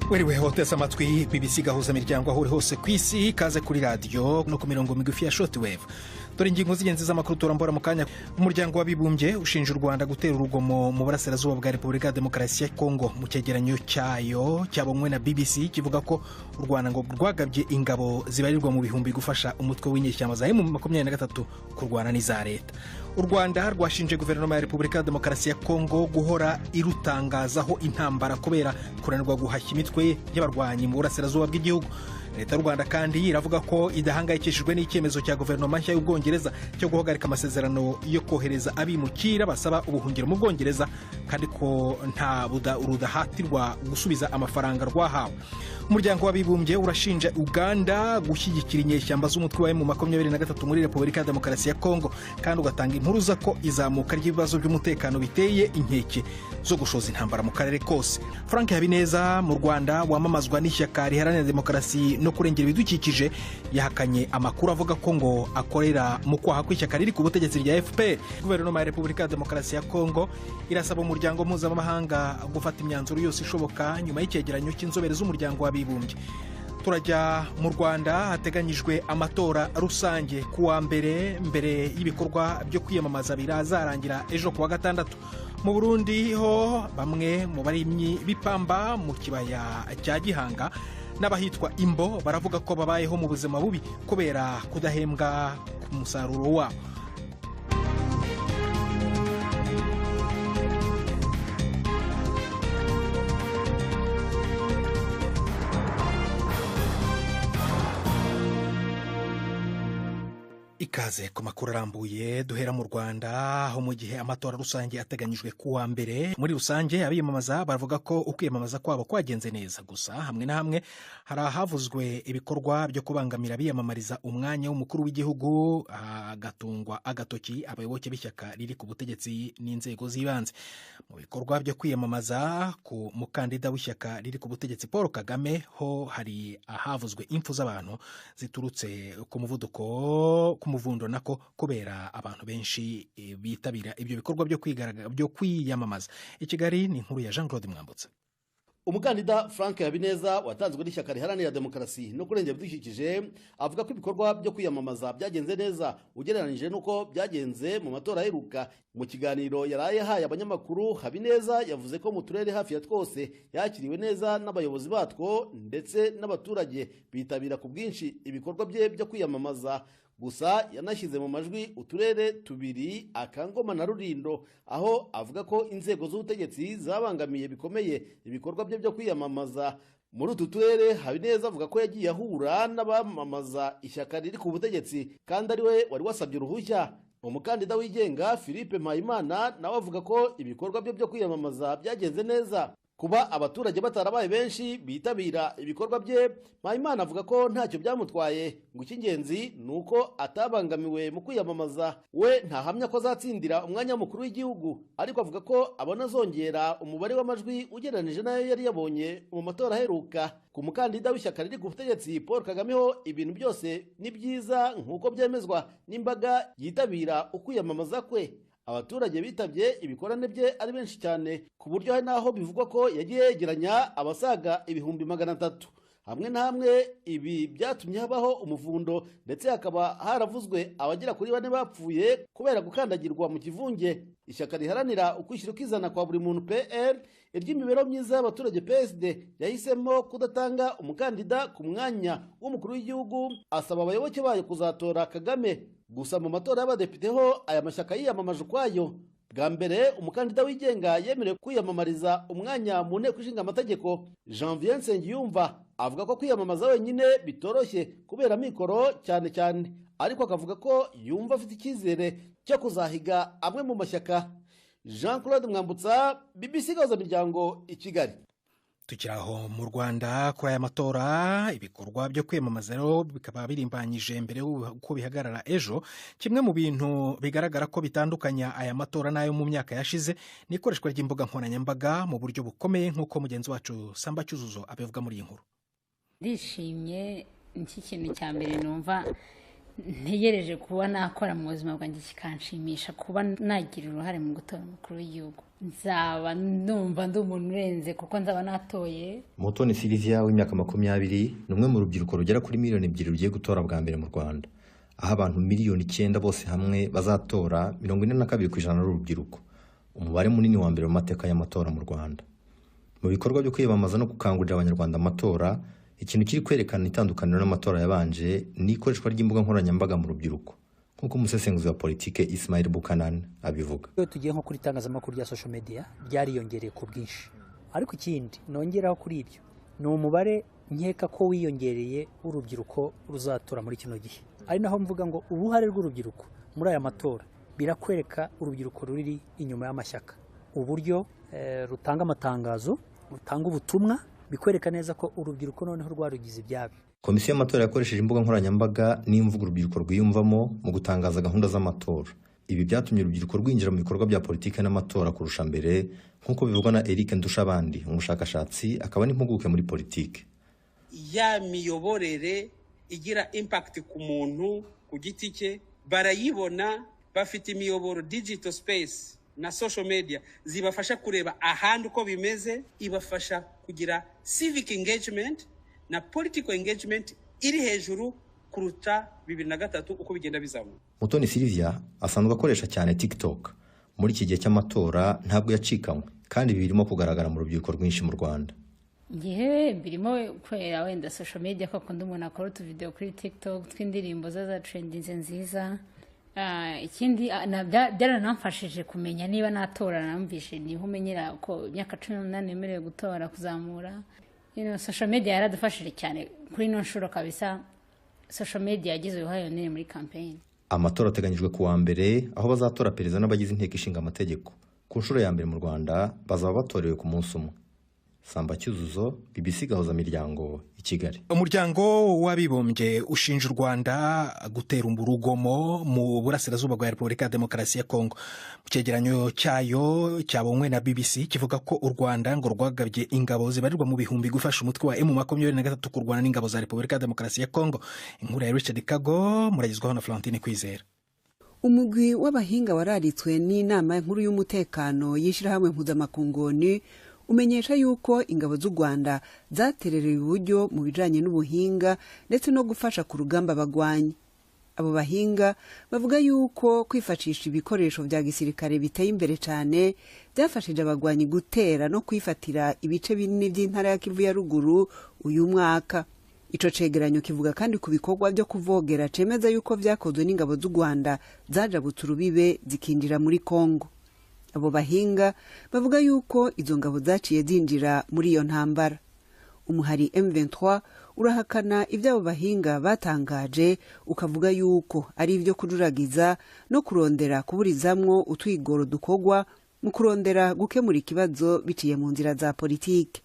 Weriwe hoteza amatwi BBC gahuza miryango aho uri hose kwisi kaze kuri radio no ku mirongo migufi ya shortwave. Dore ingingo z'ingenzi z'amakuru turambora mu kanya. Umuryango w'abibumbye ushinja u Rwanda gutera urugomo mu burasirazuba bwa Repubulika ya Demokarasi ya Kongo. Mu cyegeranyo cyayo cyabonywe na BBC kivuga ko u Rwanda ngo rwagabye ingabo zibarirwa mu bihumbi gufasha umutwe w'inyeshyamba za M23 kurwana n'iza leta. U Rwanda rwashinje guverinoma ya Repubulika ya Demokarasi ya Kongo guhora irutangazaho intambara kubera kuranirwa guhashya imitwe y'abarwanyi mu burasirazuba bw'igihugu. Leta y'u Rwanda kandi iravuga ko idahangayikishijwe n'icyemezo cya guverinoma nshya y'Ubwongereza cyo guhagarika amasezerano yo kohereza abimukira basaba ubuhungiro mu Bwongereza kandi ko nta rudahatirwa gusubiza amafaranga rwahawe. Umuryango w'abibumbye urashinja Uganda gushyigikira inyeshyamba z'umutwe wa M23 muri Repubulika ya Demokarasi ya Kongo kandi ugatanga impuruza ko izamuka ry'ibibazo by'umutekano biteye inkeke zo gushoza intambara mu karere kose. Frank Habineza mu Rwanda wamamazwa n'ishyaka riharanira demokarasi no kurengera ibidukikije yahakanye amakuru avuga ko ngo akorera mu kwaha kw'ishyaka riri ku butegetsi rya FPR. Guverinoma ya Repubulika ya Demokarasi ya Kongo irasaba umuryango mpuzamahanga gufata imyanzuro yose ishoboka nyuma y'icyegeranyo cy'inzobere z'umuryango w'abibumbye. Turajya mu Rwanda hateganyijwe amatora rusange kuwa mbere y'ibikorwa byo kwiyamamaza birazarangira ejo kuwa gatandatu. Mu Burundi ho bamwe mu barimyi bipamba mu kibaya cya Gihanga n'abahitwa Imbo baravuga ko babayeho mu buzima bubi kubera kudahembwa ku musaruro wabo. Ikaze ku makuru arambuye duhera mu Rwanda aho mu gihe amatora rusange ateganyijwe kuwa mbere. Muri rusange abiyamamaza baravuga ko ukwiyamamaza kwabo kwagenze neza, gusa hamwe na hamwe hari ahavuzwe ibikorwa byo kubangamira abiyamamariza umwanya w'umukuru w'igihugu, agatungwa agatoki abayoboke b'ishyaka riri ku butegetsi n'inzego z'ibanze. Mu bikorwa byo kwiyamamaza ku mukandida w'ishyaka riri ku butegetsi Paul Kagame ho hari ahavuzwe impfu z'abantu ziturutse ku muvuduko muvundo nako kubera abantu benshi bitabira ibyo bikorwa byo kwiyamamaza. I Kigali ni inkuru ya Jean Claude Mwambutsa. Umukandida Frank Habineza watanzwe n'ishyaka riharanira demokarasi no kurengera ibidukikije avuga ko ibikorwa byo kwiyamamaza byagenze neza ugereranije nuko byagenze mu matora aheruka. Mu kiganiro yaraye haye abanyamakuru, Habineza yavuze ko mu turere hafi ya twose yakiriwe neza n'abayobozi batwo ndetse n'abaturage bitabira ku bwinshi ibikorwa bye byo kwiyamamaza. Gusa yanashyize mu majwi uturere tubiri, Akangoma na Rulindo, aho avuga ko inzego z'ubutegetsi zabangamiye bikomeye ibikorwa bye byo kwiyamamaza. Muri utu turere Habineza avuga ko yagiye ahura n'abamamaza ishyaka riri ku butegetsi kandi ari we wari wasabye uruhushya. Umukandida wigenga Philippe Mpayimana nawe avuga ko ibikorwa bye byo kwiyamamaza byagenze neza. Kuba abaturage batarabaye benshi bitabira ibikorwa bye, Mpayimana avuga ko ntacyo byamutwaye, ngo icy'ingenzi nuko atabangamiwe mu kwiyamamaza. We ntahamya ko azatsindira umwanya mukuru w'igihugu, ariko avuga ko abona zongera umubare w'amajwi ugereranije nayo yari yabonye mu matora aheruka. Ku mukandida w'ishyaka riri ku butegetsi Paul Kagame ho ibintu byose ni byiza nk'uko byemezwa n'imbaga yitabira ukwiyamamaza kwe. Abaturage bitabye ibikorane bye ari benshi cyane ku buryo hari naho bivugwa ko yagiye yegeranya abasaga 300,000. Hamwe na hamwe ibi byatumye habaho umuvundo ndetse hakaba haravuzwe abagera kuri 4 bapfuye kubera gukandagirwa mu kivunge. Ishyaka riharanira ukwishyira ukizana kwa buri muntu PR iry'imibereho myiza y'abaturage PSD yahisemo kudatanga umukandida ku mwanya w'umukuru w'igihugu, asaba abayoboke bayo kuzatora Kagame. Gusa mu matora y'abadepite ho aya mashyaka yiyamamaje ukwayo. Bwa mbere umukandida wigenga yemerewe kwiyamamariza umwanya mu nteko ishinga amategeko, Janvier Nsengiyumva, avuga ko kwiyamamaza wenyine bitoroshye kubera mikoro cyane, ariko akavuga ko yumva afite icyizere cyo kuzahiga amwe mu mashyaka. Jean Claude Mwambutsa, BBC gahuza miryango, i Kigali. Tukiraho mu Rwanda kuri aya matora ibikorwa byo kwiyamamaza rero bikaba birimbanyije mbere uko bihagarara ejo. Kimwe mu bintu bigaragara ko bitandukanya aya matora nayo mu myaka yashize ni ikoreshwa ry'imbuga nkoranyambaga mu buryo bukomeye nk'uko mugenzi wacu Samba Cyuzuzo abivuga muri iyi nkuru. Ndishimye, iki kintu cya mbere numva ntegereje kuba nakora mu buzima bwanjye kikanshimisha kuba nagira uruhare mu gutora umukuru w'igihugu. nzaba numva ndi umuntu urenze kuko nzaba natoye. Mutoni Sylvia w'imyaka 20 ni umwe mu rubyiruko rugera kuri miliyoni 2 rugiye gutora bwa mbere mu Rwanda, aho abantu miliyoni 9 bose hamwe bazatora 42% n'urubyiruko, umubare munini wa mbere mu mateka y'amatora mu Rwanda. Mu bikorwa byo kwiyamamaza no gukangurira abanyarwanda amatora, ikintu kiri kwerekana itandukaniro n'amatora yabanje ni ikoreshwa ry'imbuga nkoranyambaga mu rubyiruko, nk'uko umusesenguzi wa politike Ismail Buchanan abivuga. Iyo tugiye nko kuri itangazamakuru rya social media ryariyongereye ku bwinshi, ariko ikindi nongeraho kuri ibyo ni umubare nkeka ko wiyongereye urubyiruko ruzatora muri kino gihe. Ari naho mvuga ngo uruhare rw'urubyiruko muri aya matora birakwereka urubyiruko ruri inyuma y'amashyaka, uburyo rutanga amatangazo, rutanga ubutumwa, bikwereka neza ko urubyiruko noneho rwarugize ibyabo. Komisiyo y'amatora yakoresheje imbuga nkoranyambaga n'imvugo urubyiruko rwiyumvamo mu gutangaza gahunda z'amatora. Ibi byatumye urubyiruko rwinjira mu bikorwa bya politike n'amatora kurusha mbere, nk'uko bivugwa na Eric Ndushabandi, umushakashatsi akaba n'impuguke muri politike. Ya miyoborere igira impact ku muntu ku giti cye barayibona, bafite imiyoboro digital space na social media zibafasha kureba ahandi uko bimeze, ibafasha kugira civic engagement na political engagement iri hejuru kuruta 2003 uko bigenda bizamuka. Mutoni Sylvia asanzwe akoresha cyane TikTok. Muri iki gihe cy'amatora ntabwo yacikanywe, kandi birimo kugaragara mu rubyiruko rwinshi mu Rwanda. Ngiye birimo kwera wenda social media ko akunda umuntu akora utuvideo kuri TikTok tw'indirimbo za trending nziza. Ikindi byaranamfashije kumenya niba natora, namvishe niho umenyera ko imyaka 18 yemerewe gutora kuzamura. Social media yaradufashije cyane kuri no nshuro kabisa. Social media yagize uruhare runini muri campaign. Amatora ateganyijwe kuwa mbere, aho bazatora perezida n'abagize inteko ishinga amategeko. Ku nshuro ya mbere mu Rwanda bazaba batorewe ku munsi umwe. Samba Cyuzuzo, BBC Gahuza Miryango, i Kigali. Umuryango w'abibumbye ushinja u Rwanda gutera urugomo mu burasirazuba bwa Repubulika ya Demokarasi ya Kongo. Mu cyegeranyo cyayo cyabonywe na BBC kivuga ko u Rwanda ngo rwagabye ingabo zibarirwa mu bihumbi gufasha umutwe wa M23 kurwana n'ingabo za Repubulika ya Demokarasi ya Kongo. Inkuru ya Richard Kago muragizwaho na Florentine Kwizera. Umugwi w'abahinga wararitswe n'inama nkuru y'umutekano y'ishirahamwe mpuzamakungu umenyesha yuko ingabo z'u Rwanda zaterereye uburyo mu bijanye n'ubuhinga ndetse no gufasha ku rugamba bagwanye. Abo bahinga bavuga yuko kwifashisha ibikoresho vya gisirikare biteye imbere cyane byafashije abagwanyi gutera no kwifatira ibice binini by'intara ya Kivu ya ruguru uyu mwaka. Ico cegeranyo kivuga kandi ku bikorwa byo kuvogera cemeza yuko vyakozwe n'ingabo z'u Rwanda zajabutse urubibe zikinjira muri Kongo. Abo bahinga bavuga yuko izo ngabo zaciye zinjira muri iyo ntambara. Umuhari M23 urahakana iby'abo bahinga batangaje, ukavuga yuko ari ibyo kujuragiza no kurondera kuburizamwo utwigoro dukogwa mu kurondera gukemura ikibazo biciye mu nzira za politike.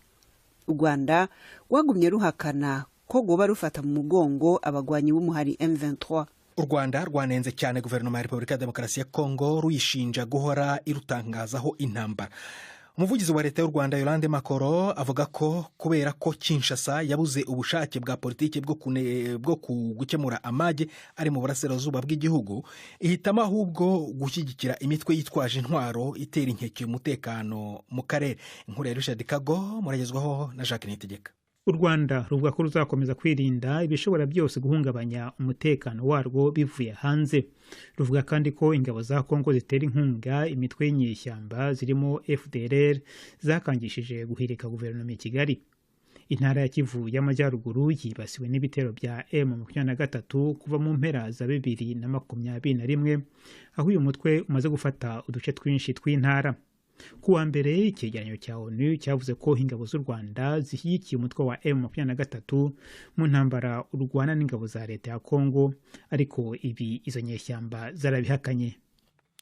U Rwanda rwagumye ruhakana ko goba rufata mu mugongo abagwanyi b'umuhari M23. U Rwanda rwanenze cyane guverinoma ya Repubulika ya Demokarasi ya Kongo ruyishinja guhora irutangazaho intambara. Umuvugizi wa leta y'u Rwanda Yolande Makoro avuga ko kubera ko Kinshasa yabuze ubushake bwa politike bwo gukemura amage ari mu burasirazuba bw'igihugu, ihitamo ahubwo gushyigikira imitwe yitwaje intwaro itera inkeke umutekano mu karere. Inkuru ya Richard Kago muragezwaho na Jacques Nitegeka. U Rwanda ruvuga ko ruzakomeza kwirinda ibishobora byose guhungabanya umutekano warwo bivuye hanze. Ruvuga kandi ko ingabo za Kongo zitera inkunga imitwe y'inyeshyamba zirimo FDLR zakangishije guhirika guverinoma ya Kigali. Intara ya Kivu y'Amajyaruguru yibasiwe n'ibitero bya M23 kuva mu mpera za 2021, aho uyu mutwe umaze gufata uduce twinshi tw'intara. Kuwa mbere icyegeranyo cya ONU cyavuze ko ingabo z'u Rwanda zishyigikiye umutwe wa M23 mu ntambara urwana n'ingabo za leta ya Kongo, ariko izo nyeshyamba zarabihakanye.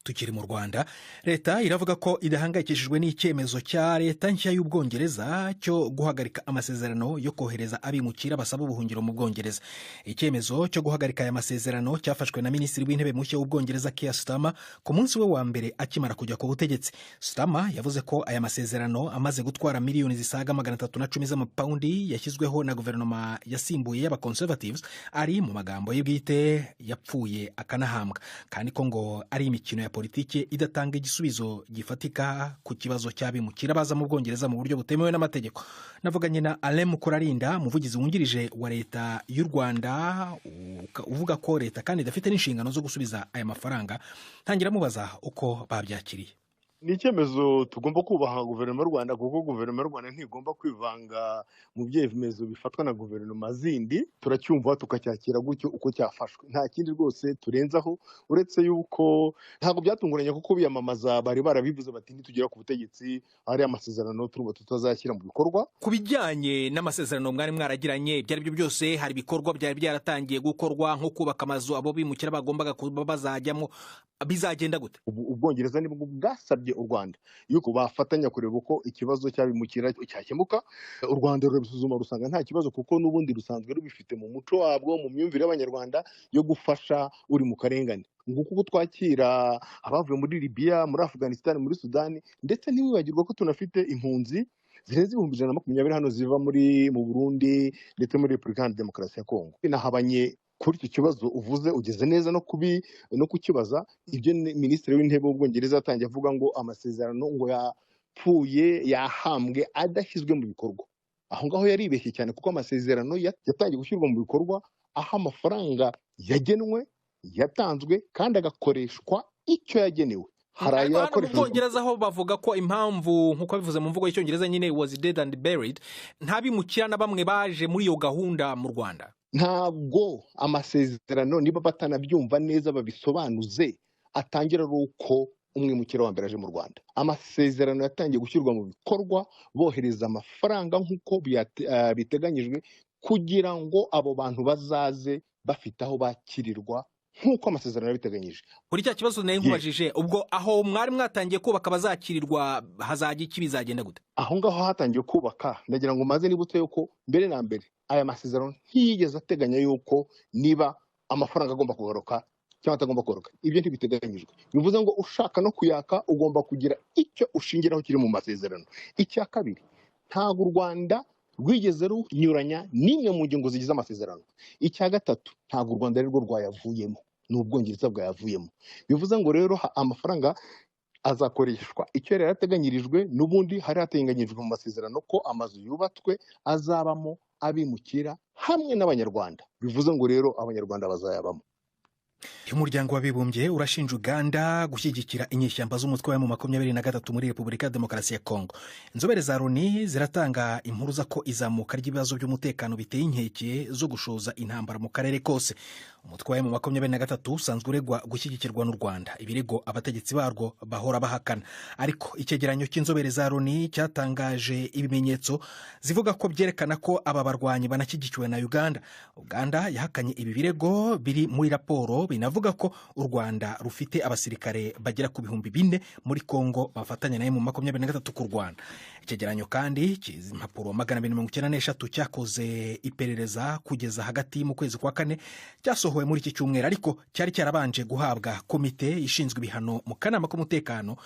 Tukiri mu Rwanda, leta iravuga ko idahangayikishijwe n'icyemezo cya leta nshya y'Ubwongereza cyo guhagarika amasezerano yo kohereza abimukira basaba ubuhungiro mu Bwongereza. Icyemezo cyo guhagarika aya masezerano cyafashwe na Minisitiri w'Intebe mushya w'Ubwongereza Keir Starmer ku munsi we wa mbere akimara kujya ku butegetsi. Starmer yavuze ko aya masezerano amaze gutwara miliyoni zisaga 310 z'amapaundi yashyizweho na guverinoma yasimbuye y'aba Conservatives ari mu magambo ye bwite yapfuye akanahambwa, kandi ko ngo ari imikino ya politiki idatanga igisubizo gifatika ku kibazo cy'abimukira baza mu Bwongereza mu buryo butemewe n'amategeko. Navuganye na Alain Mukurarinda, umuvugizi wungirije wa leta y'u Rwanda, uvuga ko leta kandi idafite n'inshingano zo gusubiza aya mafaranga. Ntangira mubaza uko babyakiriye. Ni icyemezo tugomba kubaha guverinoma y'u Rwanda, kuko guverinoma y'u Rwanda ntigomba kwivanga mu byemezo bifatwa na guverinoma zindi. Turacyumva tukacyakira gutyo uko cyafashwe, nta kindi rwose turenzaho, uretse yuko ntabwo byatunguranye kuko biyamamaza bari barabivuze bati nitugera ku butegetsi hari amasezerano turumva tutazashyira mu bikorwa. Ku bijyanye n'amasezerano mwari mwaragiranye, ibyo ari byo byose hari ibikorwa byari byaratangiye gukorwa nko kubaka amazu abo bimukira bagombaga kuba bazajyamo, bizagenda gute? Ubwongereza nibwo bwasabye u Rwanda yuko bafatanya kureba uko ikibazo cy'abimukira cyakemuka. U Rwanda rurabisuzuma rusanga nta kibazo, kuko n'ubundi rusanzwe rubifite mu muco wabwo, mu myumvire y'Abanyarwanda yo gufasha uri mu karengane. Nguko twakira abavuye muri Libya, muri Afghanistan, muri Sudani, ndetse ntiwibagirwa ko tunafite impunzi zirenze 120 hano ziva mu Burundi ndetse muri Repubulika ya Demokarasi ya Kongo. Nahabanye kuri icyo kibazo uvuze, ugeze neza no kukibaza. Ibyo minisitiri w'intebe w'Ubwongereza yatangiye avuga ngo amasezerano ngo yapfuye yahambwe adashyizwe mu bikorwa. Aho ngaho yaribeshye cyane, kuko amasezerano yatangiye gushyirwa mu bikorwa aho amafaranga yagenwe, yatanzwe kandi agakoreshwa icyo yagenewe. Hari mu Bwongereza aho bavuga ko impamvu nk'uko bivuze mu mvugo y'Icyongereza nyine was dead and buried, nta bimukira na bamwe baje muri iyo gahunda mu Rwanda. Ntabwo amasezerano niba batanabyumva neza babisobanuze, atangira ari uko umwimukira wa mbere aje mu Rwanda. Amasezerano yatangiye gushyirwa mu bikorwa, bohereza amafaranga nk'uko biteganyijwe, kugira ngo abo bantu bazaze bafite aho bakirirwa nk'uko amasezerano yabiteganyije. Kuri cya kibazo nayo nkubajije, ubwo aho mwari mwatangiye kubaka bazakirirwa hazajya iki, bizagenda gute? Aho ngaho hatangiye kubaka, ndagira ngo maze nibutse yuko mbere na mbere aya masezerano ntiyigeze ateganya yuko niba amafaranga agomba kugaruka cyangwa atagomba kugaruka. Ibyo ntibiteganyijwe. Bivuze ngo ushaka no kuyaka ugomba kugira icyo ushingiraho kiri mu masezerano. Icya kabiri, ntabwo u Rwanda rwigeze runyuranya n'imwe mu ngingo zigize amasezerano. Icya gatatu, ntabwo u Rwanda ari rwo rwayavuyemo, ni Ubwongereza bwayavuyemo. Bivuze ngo rero amafaranga azakoreshwa icyo yari yarateganyirijwe. N'ubundi hari hateganyirijwe mu masezerano ko amazu yubatswe azabamo abimukira hamwe n'Abanyarwanda. Bivuze ngo rero Abanyarwanda bazayabamo. Umuryango w'Abibumbye urashinja Uganda gushyigikira inyeshyamba z'umutwe wa M23 muri Repubulika ya Demokarasi ya Kongo. Inzobere za Loni ziratanga impuruza ko izamuka ry'ibibazo by'umutekano biteye inkeke zo gushoza intambara mu karere kose. Umutwe wa M23 usanzwe uregwa gushyigikirwa n'u Rwanda, ibirego abategetsi barwo bahora bahakana. Ariko icyegeranyo cy'inzobere za Loni cyatangaje ibimenyetso zivuga ko byerekana ko aba barwanyi banashyigikiwe na Uganda. Uganda yahakanye ibi birego biri muri raporo, binavuga ko u Rwanda rufite abasirikare bagera ku 4,000 muri Kongo bafatanya na M23 kurwana. Icyegeranyo kandi impapuro 293 cyakoze iperereza kugeza hagati mu kwezi kwa kane, cyasohowe muri iki cyumweru, ariko cyari cyarabanje guhabwa komite ishinzwe ibihano mu kanama k'umutekano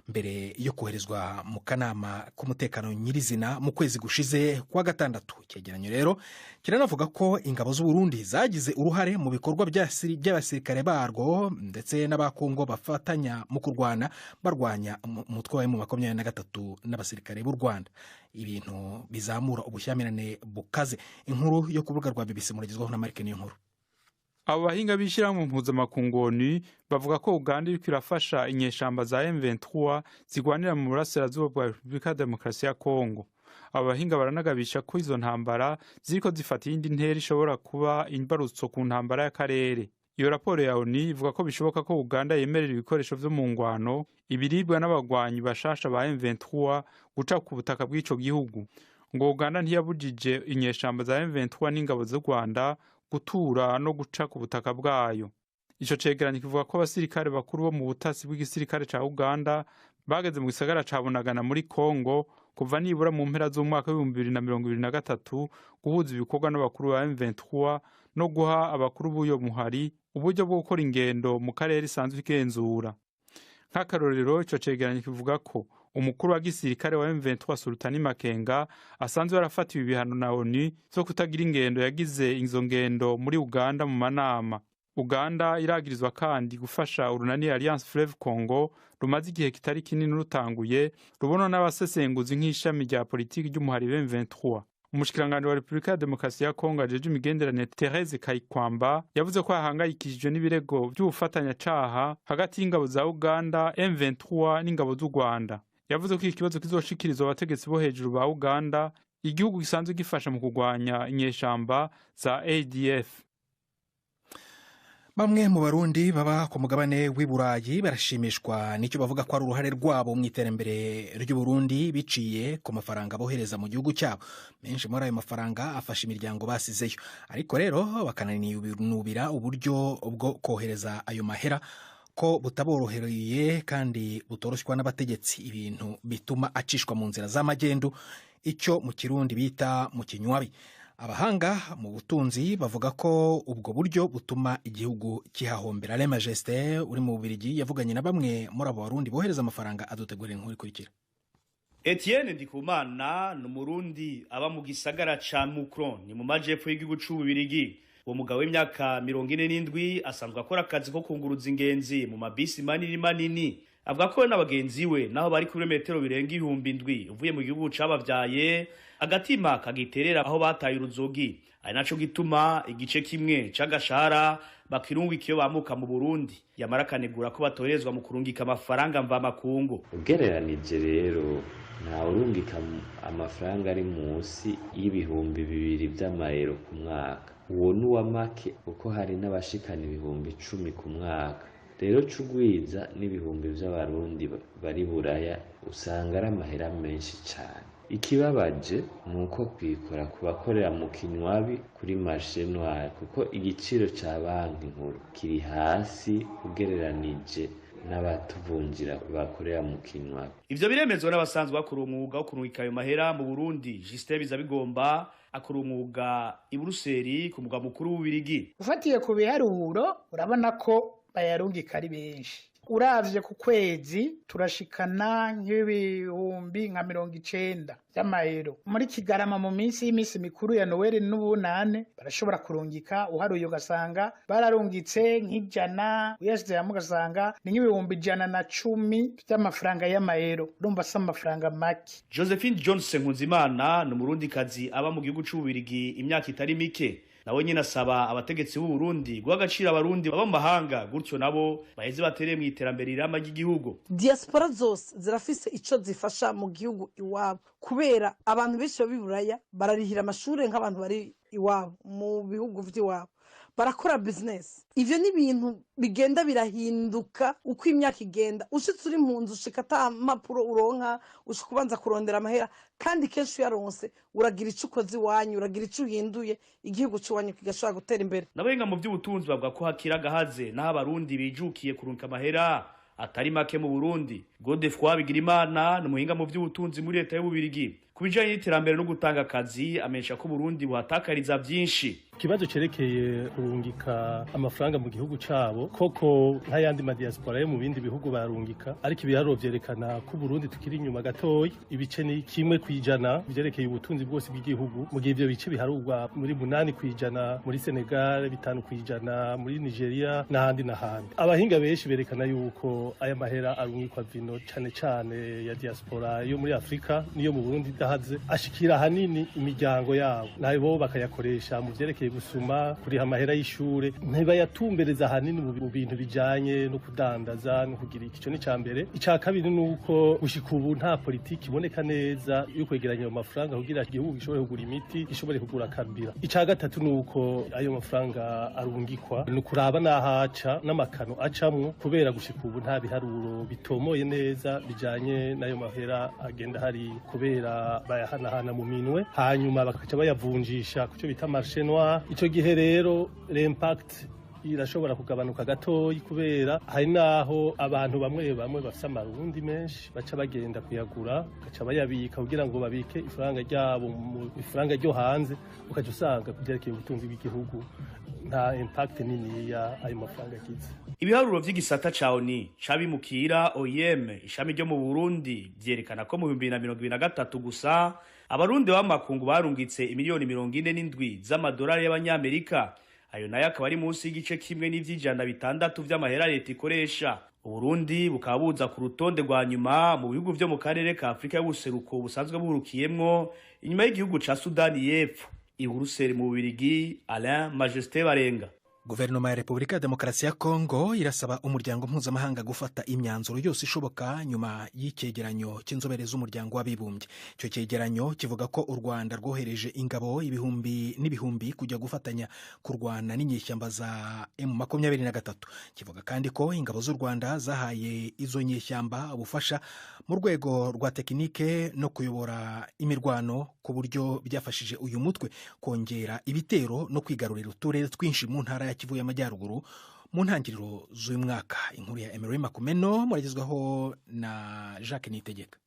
mbere yo koherezwa mu kanama k'umutekano nyirizina mu kwezi gushize kwa gatandatu. Icyegeranyo rero kiranavuga ko ingabo z'u Burundi zagize uruhare mu bikorwa by'abasirikare barwo ndetse n'abakongo bafatanya mu barwanya umutwe wa M23 n'abasirikare b'u Rwanda. Ibintu bizamura ubushyamirane bukaze. Inkuru yo ku rubuga rwa BBC muragezwaho na Mark Niyonkuru. Abo bahinga b'ishyirahamwe mpuzamakungu bavuga ko Uganda iriko irafasha inyeshamba za M23 zigwanira mu burasirazuba bwa Repubulika ya Demokarasi ya Kongo. Abo bahinga baranagabisha ko izo ntambara ziriko zifata iyindi ntera ishobora kuba imbarutso ku ntambara y'akarere. Iyo raporo ya ONU ivuga ko bishoboka ko Uganda yemerera ibikoresho vyo mu ngwano, ibiribwa n'abagwanyi bashasha ba M23 guca ku butaka bw'ico gihugu. Ngo Uganda ntiyabujije inyeshamba za M23 n'ingabo z'u Rwanda gutura no guca ku butaka bwayo. Ico cegeranyo kivuga ko abasirikare bakuru bo mu butasi bw'igisirikare ca Uganda bageze mu gisagara ca Bunagana muri Kongo kuva nibura mu mpera z'umwaka wa 2023 guhuza ibikorwa n'abakuru ba M23 no guha abakuru b'uyo muhari uburyo bwo gukora ingendo mu karere isanzwe igenzura. Nk'akarorero, ico cegeranyo kivuga ko umukuru wa gisirikare wa M23 Sultani Makenga asanzwe yarafatiwe ibihano na ONU zo kutagira ingendo yagize izo ngendo muri Uganda mu manama. Uganda iragirizwa kandi gufasha urunani Alliance Fleuve Congo rumaze igihe kitari kinini rutanguye rubonwa n'abasesenguzi nk'ishami rya politiki ry'umuhari M23. Umushikiranganje wa Republika ya Demokarasi ya Kongo ajeje imigenderanire Therese Kayikwamba yavuze ko ahangayikishijwe n'ibirego by'ubufatanyacaha hagati y'ingabo za Uganda, M23 n'ingabo z'u Rwanda. Yavuze ko iki kibazo kizoshikirizwa abategetsi bo hejuru ba Uganda, igihugu gisanzwe gifasha mu kurwanya inyeshamba za ADF. Bamwe mu Barundi baba ku mugabane w'i Burayi barashimishwa n'icyo bavuga ko ari uruhare rwabo mu iterambere ry'u Burundi biciye ku mafaranga bohereza mu gihugu cyabo. Menshi muri ayo mafaranga afasha imiryango basizeyo, ariko rero bakananubira uburyo bwo kohereza ayo mahera ko butaborohereye kandi butoroshywa n'abategetsi, ibintu bituma acishwa mu nzira z'amagendu, icyo mu Kirundi bita mu kinywabi. Abahanga mu butunzi bavuga ko ubwo buryo butuma igihugu kihahombera. Le Majesté uri mu Bubiligi yavuganye na bamwe muri abo Barundi bohereza amafaranga, adutegurira inkuru ikurikira. Etienne Ndikumana ni Umurundi aba mu gisagara ca Mukron, ni mu majepfo y'igihugu c'u Bubiligi. Uwo mugabo w'imyaka 47 asanzwe akora akazi ko kunguruza ingenzi mu mabisi manini. Avuga ko n'abagenzi we naho bari kuri metero birenga 7,000 uvuye mu gihugu cabavyaye agatima kagiterera aho bataye uruzogi, ari naco gituma igice kimwe c'agashara bakirungika iyo bamuka mu Burundi, yamara kanegura ko batorezwa mu kurungika amafaranga mva makungu. Ugereranije rero nta urungika amafaranga ari munsi y'ibihumbi 2 by'amayero ku mwaka, uwo nuwa make kuko hari n'abashikana ibihumbi 10 ku mwaka. Rero cugwiza n'ibihumbi by'abarundi bari Buraya usanga ari amahera menshi cyane. Ikibabaje nuko kwikora kubakorera mu kinywabi kuri marché noir, kuko igiciro ca banki nkuru kiri hasi ugereranije n'abatuvunjira bakorera mu kinywabi. Ivyo biremezwa n'abasanzwe bakora umwuga wo kurungika ayo mahera mu Burundi. Justin Bizabigomba akora umwuga i Buruseli ku mugwa mukuru w'Ububirigi. Ufatiye ku biharuro urabona ko bayarungika ari benshi. Uravye ku kwezi turashikana nk'ibihumbi nka 90 by'amayero. Muri Kigarama mu minsi y'imisi mikuru ya Noel n'ubunane barashobora kurungika, uharuye ugasanga bararungitse nk'ijana, uyashyize hamwe ugasanga ni nk'ibihumbi 110 by'amafaranga y'amayero. Urumva se amafaranga make. Josephine Johnson Nkuzimana ni Umurundikazi aba mu gihugu c'Ububirigi imyaka itari mike. Nawe nyine asaba abategetsi b'u Burundi guha agaciro abarundi baba mu mahanga, gutyo nabo baheze batere mu iterambere irama ry'igihugu. Diaspora zose zirafise ico zifasha mu gihugu iwabo, kubera abantu benshi babiburaya bararihira amashure nk'abantu bari iwabo mu bihugu vy'iwabo, barakora business. Ivyo ni ibintu bigenda birahinduka uko imyaka igenda. Ushitse uri mu nzu ushika ata mpapuro uronka, ushika kubanza kurondera amahera, kandi kenshi yaronse uragira ico ukoze iwanyu, uragira ico uhinduye, igihugu cy'iwanyu kigashobora gutera imbere. Nabenga mu by'ubutunzi bavuga ko hakira gahaze naho abarundi bijukiye kurunka amahera atari make mu Burundi. Godefroid Bigirimana ni umuhinga mu by'ubutunzi muri leta y'Ububirigi. Kubijanye n'iterambere no gutanga akazi amenyesha ko Burundi buhatakariza byinshi. Ikibazo cerekeye kurungika amafaranga mu gihugu cabo, koko nk'ayandi madiaspora yo mu bindi bihugu barungika, ariko ibiharuro vyerekana ko Burundi tukiri inyuma gatoyi. Ibice ni 1% vyerekeye ubutunzi bwose bw'igihugu, mu gihe ivyo bice biharurwa muri 8%, muri Senegal 5%, muri Nigeria n'ahandi n'ahandi. Abahinga benshi berekana yuko aya mahera arungikwa vino cane ya diaspora yo muri Afrika niyo mu Burundi dahaze ashikira hanini imiryango yabo, nabo bakayakoresha mu vyerekeye gusuma, kuriha amahera y'ishure, ntibayatumbereza hanini mu bintu bijanye no kudandaza no kugira ico ni cambere. Ica kabiri nuko gushika ubu nta politiki iboneka neza yo kwegeranya ayo mafaranga kugira igihugu gishobore kugura imiti, gishobore kugura kabira. Ica gatatu nuko ayo mafaranga arungikwa no kuraba nahaca n'amakano acamwo, kubera gushika ubu nta biharuro bitomoye neza bijanye n'ayo mahera agenda hari, kubera bayahanahana mu minwe hanyuma bakaca bayavunjisha kuco bita marché noir. Ico gihe rero l'impact irashobora kugabanuka gatoyi, kubera hari naho abantu bamwe bafise amarundi menshi baca bagenda kuyagura, baca bayabika kugira ngo babike ifaranga ryabo mu ifaranga ryo hanze, ukaca usanga kuvyerekeye ubutunzi bw'igihugu nta impact nini ya ayo mafaranga agize. Ibiharuro vy'igisata ca ONU cabimukira OIM ishami ryo mu Burundi vyerekana ko mu 2023 gusa abarundi b'amakungu barungitse imiliyoni 47 z'amadolari y'abanyamerika, ayo nayo akaba ari munsi y'igice kimwe n'ivy'600 vy'amahera leta ikoresha. Uburundi bukaba buza ku rutonde rwa nyuma mu bihugu vyo mu karere ka Afrika y'ubuseruko busanzwe buhurukiyemwo inyuma y'igihugu ca Sudani y'Epfo. I Buruseli mu Bubiligi, Alain Majesté Barenga. Guverinoma ya Repubulika ya Demokarasi ya Kongo irasaba umuryango mpuzamahanga gufata imyanzuro yose ishoboka nyuma y'icyegeranyo cy'inzobere z'umuryango w'abibumbye. Icyo cyegeranyo kivuga ko u Rwanda rwohereje ingabo ibihumbi n'ibihumbi kujya gufatanya kurwana n'inyeshyamba za M23. Kivuga kandi ko ingabo z'u Rwanda zahaye izo nyeshyamba ubufasha mu rwego rwa tekinike no kuyobora imirwano, ku buryo byafashije uyu mutwe kongera ibitero no kwigarurira uturere twinshi mu ntara ya Kivu y'Amajyaruguru mu ntangiriro z'uyu mwaka. Inkuru ya Emery Makumeno muragezwaho na Jacques Nitegeka.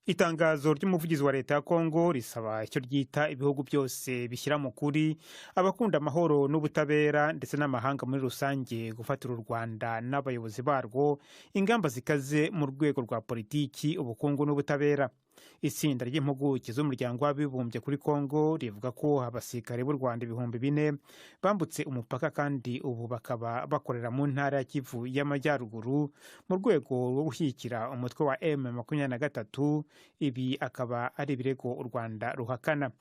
Itangazo ry'umuvugizi wa leta ya Kongo risaba icyo ryita ibihugu byose bishyira mu kuri abakunda amahoro n'ubutabera ndetse n'amahanga muri rusange gufatira u Rwanda n'abayobozi barwo ingamba zikaze mu rwego rwa politiki, ubukungu n'ubutabera. Itsinda ry'impuguke z'umuryango w'abibumbye kuri Kongo rivuga ko abasirikare b'u Rwanda 4,000 bambutse umupaka kandi ubu bakaba bakorera mu ntara ya Kivu y'Amajyaruguru mu rwego rwo gushyigikira umutwe wa M23. Ibi akaba ari ibirego u Rwanda ruhakana.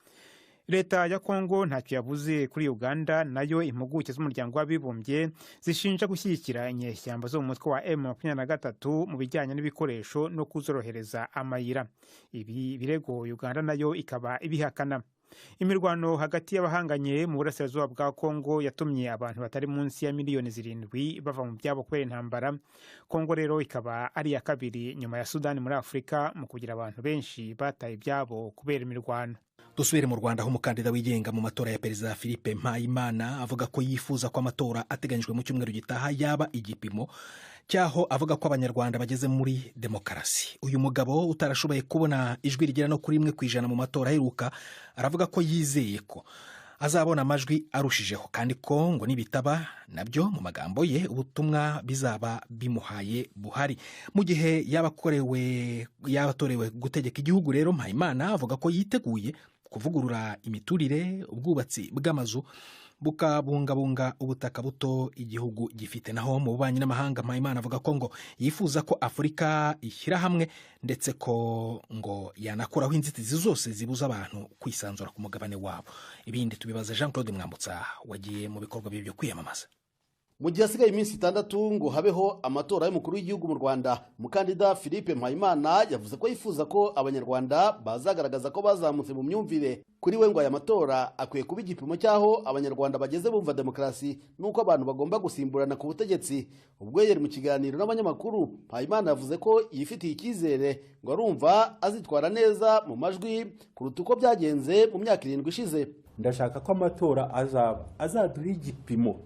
Leta ya Kongo ntacyo yavuze kuri Uganda, nayo impuguke z'umuryango w'abibumbye zishinja gushyigikira inyeshyamba zo mu mutwe wa M23 mu bijyanye n'ibikoresho no kuzorohereza amayira. Ibi birego Uganda nayo ikaba ibihakana. Imirwano hagati y'abahanganye mu burasirazuba bwa Kongo yatumye abantu batari munsi ya miliyoni 7 bava mu byabo kubera intambara. Kongo rero ikaba ari ya kabiri nyuma ya Sudani muri Afurika mu kugira abantu benshi bataye ibyabo kubera imirwano. Dusubire mu Rwanda, aho umukandida wigenga mu matora ya Perezida Philippe Mpayimana avuga ko yifuza ko amatora ateganyijwe mu cyumweru gitaha yaba igipimo cyaho avuga ko abanyarwanda bageze muri demokarasi. Uyu mugabo utarashoboye kubona ijwi rigera no kuri 1% mu matora aheruka aravuga ko yizeye ko azabona amajwi arushijeho, kandi ko ngo nibitaba nabyo mu magambo ye ubutumwa bizaba bimuhaye buhari. Mu gihe yabatorewe gutegeka igihugu rero, Mpayimana avuga ko yiteguye kuvugurura imiturire, ubwubatsi bw'amazu, bukabungabunga ubutaka buto igihugu gifite. Naho mu bubanyi n'amahanga, Mpayimana avuga ko ngo yifuza ko Afurika ishyira hamwe ndetse ko ngo yanakuraho inzitizi zose zibuza abantu kwisanzura ku mugabane wabo. Ibindi tubibaza Jean Claude Mwambutsa wagiye mu bikorwa byo kwiyamamaza. Mu gihe hasigaye iminsi 6 ngo habeho amatora y'umukuru w'igihugu mu Rwanda, umukandida Philippe Mpayimana yavuze ko yifuza ko abanyarwanda bazagaragaza ko bazamutse mu myumvire. Kuri we ngo aya matora akwiye kuba igipimo cyaho abanyarwanda bageze bumva demokarasi nuko abantu bagomba gusimburana ku butegetsi. Ubwo yari mu kiganiro n'abanyamakuru, Mpayimana yavuze ko yifitiye icyizere ngo arumva azitwara neza mu majwi kuruta uko byagenze mu myaka 7 ishize. Ndashaka ko amatora azaduha igipimo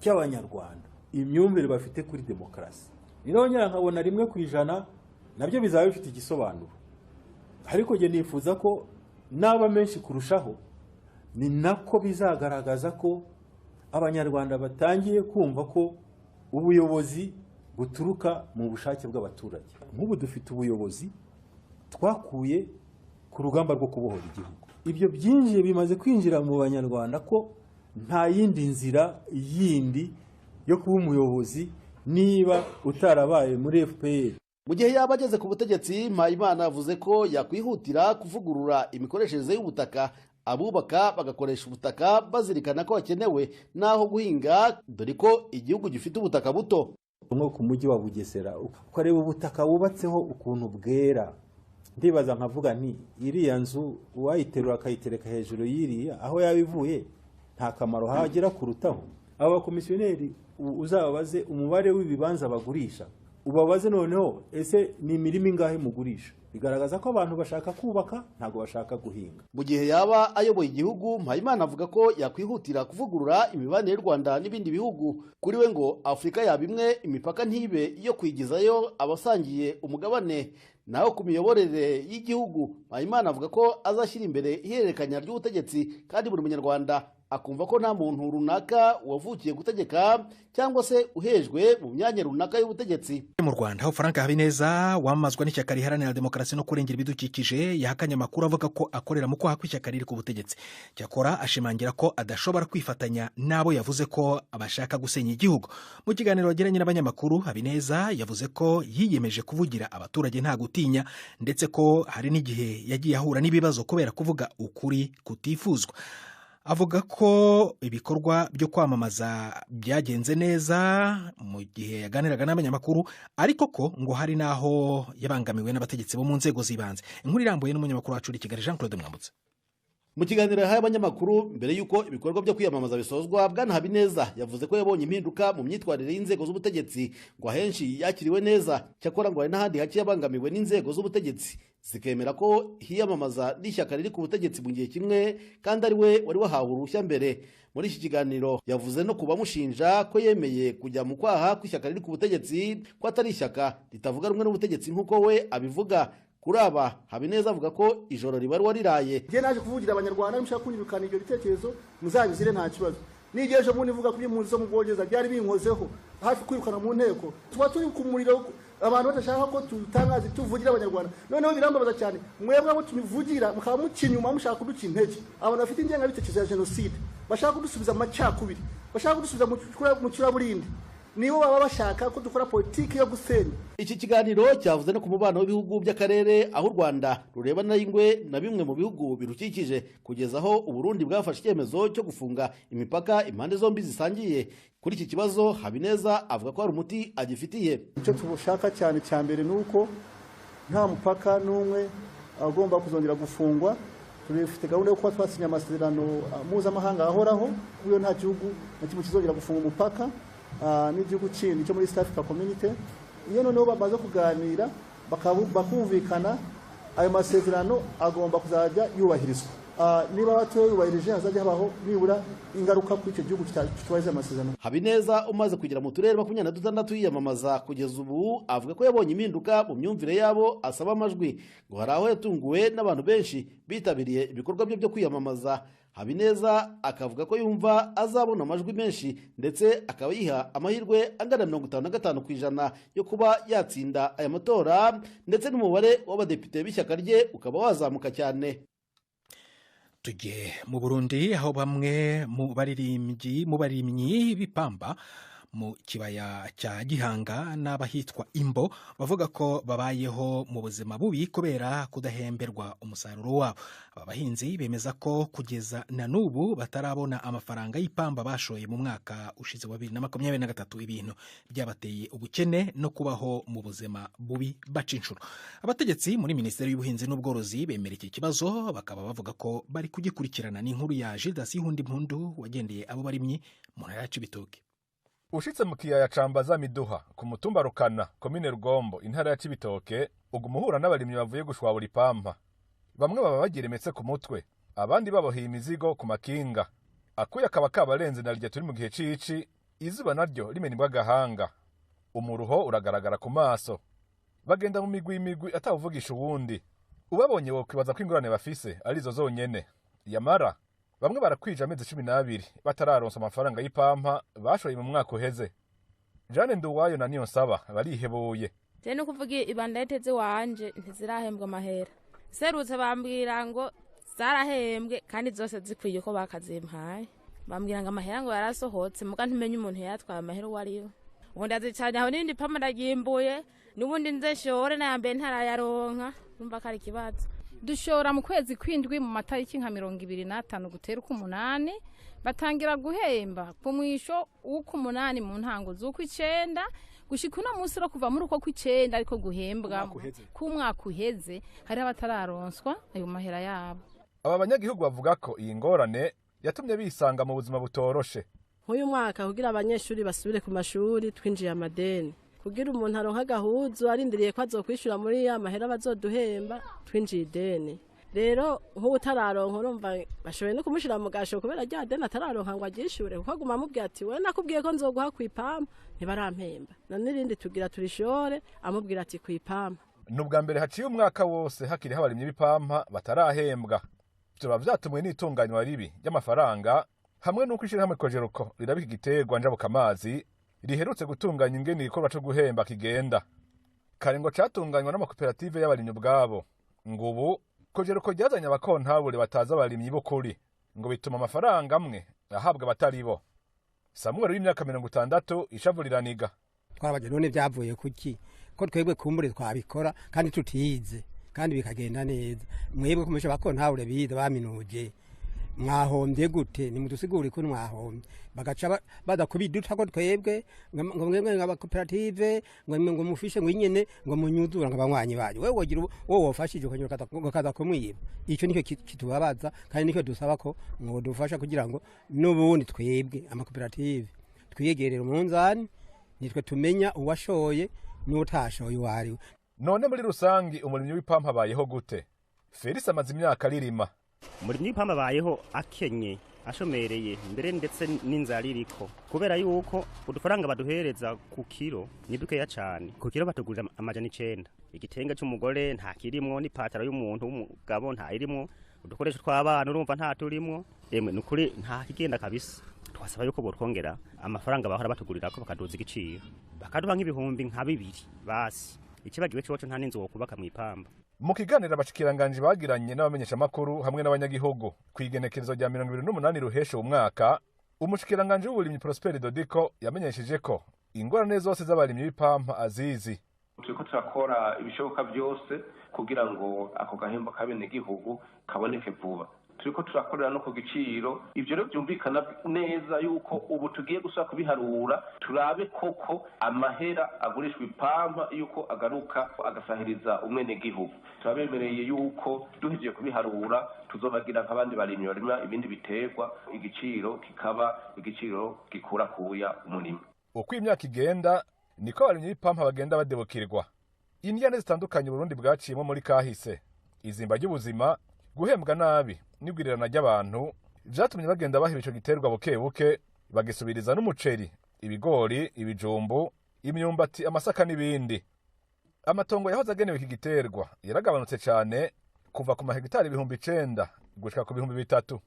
cy'abanyarwanda imyumvire bafite kuri demokarasi. Nirongera nkabona 1% nabyo bizaba bifite igisobanuro, ariko je nifuza ko naba menshi kurushaho, ni nako bizagaragaza ko abanyarwanda batangiye kumva ko ubuyobozi buturuka mu bushake bw'abaturage. Nk'ubu dufite ubuyobozi twakuye ku rugamba rwo kubohora igihugu. Ibyo byinjiye bimaze kwinjira mu banyarwanda ko nta yindi nzira yindi yo kuba umuyobozi niba utarabaye muri FPR. Mu gihe yaba ageze ku butegetsi, Mpayimana yavuze ko yakwihutira kuvugurura imikoreshereze y'ubutaka, abubaka bagakoresha ubutaka bazirikana ko hakenewe naho guhinga, dore ko igihugu gifite ubutaka buto. Nko ku mujyi wa Bugesera ukareba ubutaka wubatseho ukuntu bwera, ndibaza nkavuga nti iriya nzu uwayiterura akayitereka hejuru y'iriya aho yabivuye nta kamaro hagera kurutaho. Aba komisiyoneri uzababaze umubare w'ibibanza bagurisha, ubabaze noneho ese ni imirimo ingahe mugurisha. Bigaragaza ko abantu bashaka kubaka, ntago bashaka guhinga. Mu gihe yaba ayoboye igihugu, Mpayimana avuga ko yakwihutira kuvugurura imibanire y'u Rwanda n'ibindi bihugu. Kuri we ngo Afurika yaba imwe, imipaka ntibe yo kwigizayo abasangiye umugabane. Naho ku miyoborere y'igihugu, Mpayimana avuga ko azashyira imbere ihererekanya ry'ubutegetsi kandi buri munyarwanda akumva ko nta muntu runaka wavukiye gutegeka cyangwa se uhejwe mu myanya runaka y'ubutegetsi. Mu Rwanda aho Frank Habineza wamazwa n'ishyaka riharanira demokarasi no kurengera ibidukikije yahakanye amakuru avuga ko akorera mu kwaha kw'ishyaka riri ku butegetsi. Cyakora ashimangira ko adashobora kwifatanya n'abo yavuze ko abashaka gusenya igihugu. Mu kiganiro yagiranye n'abanyamakuru, Habineza yavuze ko yiyemeje kuvugira abaturage nta gutinya, ndetse ko hari n'igihe yagiye ahura n'ibibazo kubera kuvuga ukuri kutifuzwa. Avuga ko ibikorwa byo kwamamaza byagenze neza mu gihe yaganiraga n'abanyamakuru, ariko ko ngo hari naho yabangamiwe n'abategetsi bo mu nzego z'ibanze. Inkuru irambuye n'umunyamakuru wacu i Kigali Jean Claude Mwambutse. Mu kiganiro yahaye abanyamakuru mbere y'uko ibikorwa byo kwiyamamaza bisozwa, Bwana Habineza yavuze ko yabonye impinduka mu myitwarire y'inzego z'ubutegetsi, ngo ahenshi yakiriwe neza. Cyakora ngo hari n'ahandi hake yabangamiwe n'inzego z'ubutegetsi zikemera ko hiyamamaza n'ishyaka riri ku butegetsi mu gihe kimwe kandi ari we wari wahawe uruhushya mbere. Muri iki kiganiro yavuze no kubamushinja ko yemeye kujya mu kwaha kw'ishyaka riri ku butegetsi, ko atari ishyaka ritavuga rumwe n'ubutegetsi nk'uko we abivuga. Kuri aba, Habineza avuga ko ijoro riba wariraye. Ngiye naje kuvugira abanyarwanda, nimushaka kunyirukana ibyo bitekerezo muzabizire nta kibazo. N'igihe ejo bundi vuga kuri impunzi zo mu Bwongereza byari binkozeho hafi kwirukana mu nteko, tuba turi ku muriro, abantu badashaka ko tutangaza tuvugira abanyarwanda. Noneho birambabaza cyane, mwebwe abo tubivugira mukaba muca inyuma mushaka kuduca intege. Abantu bafite ingengabitekerezo ya jenoside bashaka kudusubiza amacakubiri, bashaka kudusubiza mu curaburindi, nibo baba bashaka ko dukora politiki yo gusenya. Iki kiganiro cyavuze no ku mubano w'ibihugu by'akarere, aho u Rwanda rureba n'ingwe na bimwe mu bihugu birukikije, kugeza aho u Burundi bwafashe icyemezo cyo gufunga imipaka impande zombi zisangiye. Kuri iki kibazo Habineza avuga ko hari umuti agifitiye. Icyo tubushaka cyane cya mbere ni uko nta mupaka n'umwe agomba kuzongera gufungwa. Turifite gahunda yo kuba twasinya amasezerano mpuzamahanga ahoraho, kuyo nta gihugu na kimwe kizongera gufunga umupaka n'igihugu kindi cyo muri East Africa Community. Iyo noneho bamaze kuganira bakumvikana, ayo masezerano agomba kuzajya yubahirizwa. Niba batayubahirije hazajya habaho nibura ingaruka kuri icyo gihugu cyubahiriza amasezerano. Habineza umaze kugera mu turere 26 yiyamamaza kugeza ubu, avuga ko yabonye impinduka mu myumvire yabo asaba amajwi, ngo hari aho yatunguwe n'abantu benshi bitabiriye ibikorwa byo kwiyamamaza. Habineza akavuga ko yumva azabona amajwi menshi, ndetse akaba yiha amahirwe angana 55% yo kuba yatsinda aya matora, ndetse n'umubare w'abadepite b'ishyaka rye ukaba wazamuka cyane. Tujye mu Burundi aho bamwe mu barimyi b'ipamba mu kibaya cya Gihanga n'abahitwa Imbo bavuga ko babayeho mu buzima bubi kubera kudahemberwa umusaruro wabo. Aba bahinzi bemeza ko kugeza na n'ubu batarabona amafaranga y'ipamba bashoye mu mwaka ushize wa 2023, ibintu byabateye ubukene no kubaho mu buzima bubi baca inshuro. Abategetsi muri Minisiteri y'Ubuhinzi n'Ubworozi bemera iki kibazo, bakaba bavuga ko bari kugikurikirana. N'inkuru ya Gildas Ihundimpundu wagendeye abo barimyi mu ntara ya Cibitoke. Ushitse mu kiyaya Cambaza Miduha ku mutumba Rukana, komine Rugombo, intara ya Cibitoke, ugumuhura n'abarimyi bavuye gushwabura ipampa. Bamwe baba bagiremetse ku mutwe, abandi babohiye imizigo ku makinga. Akuya kaba kabarenze na rya turi mu gihe cici, izuba naryo rimenibwa gahanga. Umuruho uragaragara ku maso. Bagenda mu migwi atavugisha uwundi. Ubabonye wo kwibaza ko ingorane bafise arizo zonyene. Yamara bamwe barakwija amezi 12 batararonsa amafaranga y'ipampa bashoye mu mwaka uheze. Jane Nduwayo na Niyonsaba barihebuye. Je no kuvuga ibanda yeteze wanje ntizirahembwa amahera. Serutse bambwira ngo zarahembwe kandi zose zikwiye ko bakazimpaye. Bambwira ngo amahera ngo yarasohotse muga ntumenye umuntu yatwaye amahera wariyo. Ubundi azicanye aho nindi pampa ndagimbuye, nubundi nzeshore na yambe ntarayaronka, numva kari kibazo. Dushora mu kwezi kwindwi mu matariki nka 25 gutera ku 8, batangira guhemba ku mwisho uko 8 mu ntango z'uko 9 gushika uno munsi ro kuva muri uko ku 9 ariko guhembwa ku mwaka uheze hari abatararonswa ayo mahera yabo. Aba banyagihugu bavuga ko iyi ngorane yatumye bisanga mu buzima butoroshe. Nk'uyu mwaka kugira abanyeshuri basubire ku mashuri twinjiye amadeni, kugira umuntu aronka gahuzu arindiriye ko azokwishura muri ya mahera bazoduhemba twinjiye ideni. Rero nk'utararonka urumva bashoboye no kumushira mu gasho kubera rya deni atararonka ngo agishure, kuko aguma amubwira ati we nakubwiye ko nzoguha kwipampa ntibarampemba, none irindi tugira turishore amubwira ati kwipampa. Nubwa mbere haciye umwaka wose hakiri habarimye bipampa batarahembwa. Byo bavyatumwe n'itunganywa ribi y'amafaranga hamwe n'uko ishirahamwe kojeruko rirabika igiterwa njabukamazi riherutse gutunganya ingene igikorwa co guhemba kigenda. Kare ngo catunganywa n'amakoperative y'abarimyi ubwabo, ngo ubu kojeruko ryazanye abakontabule batazi abarimyi b'ukuri, ngo bituma amafaranga amwe ahabwa abatari bo. Samuel w'imyaka 60 ishavu riraniga. Twarabaje none byavuye kuki ko twebwe kumbure twabikora kandi tutize kandi bikagenda neza. Mwebwe kumesha bakontabule bize baminuje mwahombye gute nimudusigure ko mwahombye bagaca badakubiduta ko twebwe ngo mwebwe nk'abakoperative ngo mufishe ngo inyene ngo munyuzura nk'abanywanyi bayo wewe wogira wowe wofashije ukanyura kaza kumwiba. Ico nicyo kitubabaza kandi nicyo dusaba ko ngo dufasha kugira ngo n'ubundi twebwe amakoperative twiyegerera umunzani nitwe tumenya uwashoye n'utashoye wariwe. None muri rusangi umurimyi w'ipampa abayeho gute? Felix amaze imyaka ririma. Umurimyi w'ipampa abayeho akenye ashomereye mbere ndetse n'inzara iriko kubera yuko udufaranga baduhereza ku kiro ni dukeya cyane. Ku kiro batugurira amajana 9. Igitenge cy'umugore nta kirimwo n'ipatara y'umuntu w'umugabo nta irimwo, udukoresho tw'abana urumva nta turimwo. Emwe nukuri nta kigenda kabisa. Twasaba yuko borwongera amafaranga bahora batugurira ko bakaduza igiciro bakaduha nk'ibihumbi nka 2 basi. Ikibagiwe cyo nta n'inzu wo kubaka mu ipamba. Mu kiganiro abashikiranganje bagiranye n'abamenyesha makuru hamwe n'abanyagihugu kwigenekerezo rya 2028 ruhesha umwaka, umushikiranganje w'uburimyi Prosper Dodiko yamenyesheje ko ingorane zose z'abarimyi b'ipampa azizi. Turiko turakora ibishoboka byose kugira ngo ako gahembo kabene gihugu kaboneke vuba. Turiko turakorera no ku giciro, ivyo rero byumvikana neza yuko ubu tugiye gusaba kubiharura turabe koko amahera agurishwa ipampa yuko agaruka agasahiriza umwene gihugu. Turabemereye yuko duhejeje kubiharura tuzobagira nk'abandi barimyi barima ibindi biterwa, igiciro kikaba igiciro gikura kuya umurimo. Uko imyaka igenda niko abarimyi b'ipampa bagenda badebukirwa. Indiyane zitandukanye Burundi bwaciyemo muri kahise, izimba ry'ubuzima, guhembwa nabi n'igwirirana ry'abantu vyatumye bagenda bahiba ico giterwa buke buke bagisubiriza n'umuceri, ibigori, ibijumbu, imyumbati, amasaka n'ibindi. Amatongo yahoze agenewe iki giterwa yaragabanutse cyane kuva ku mahegitari 9,000 gushika ku 3,000.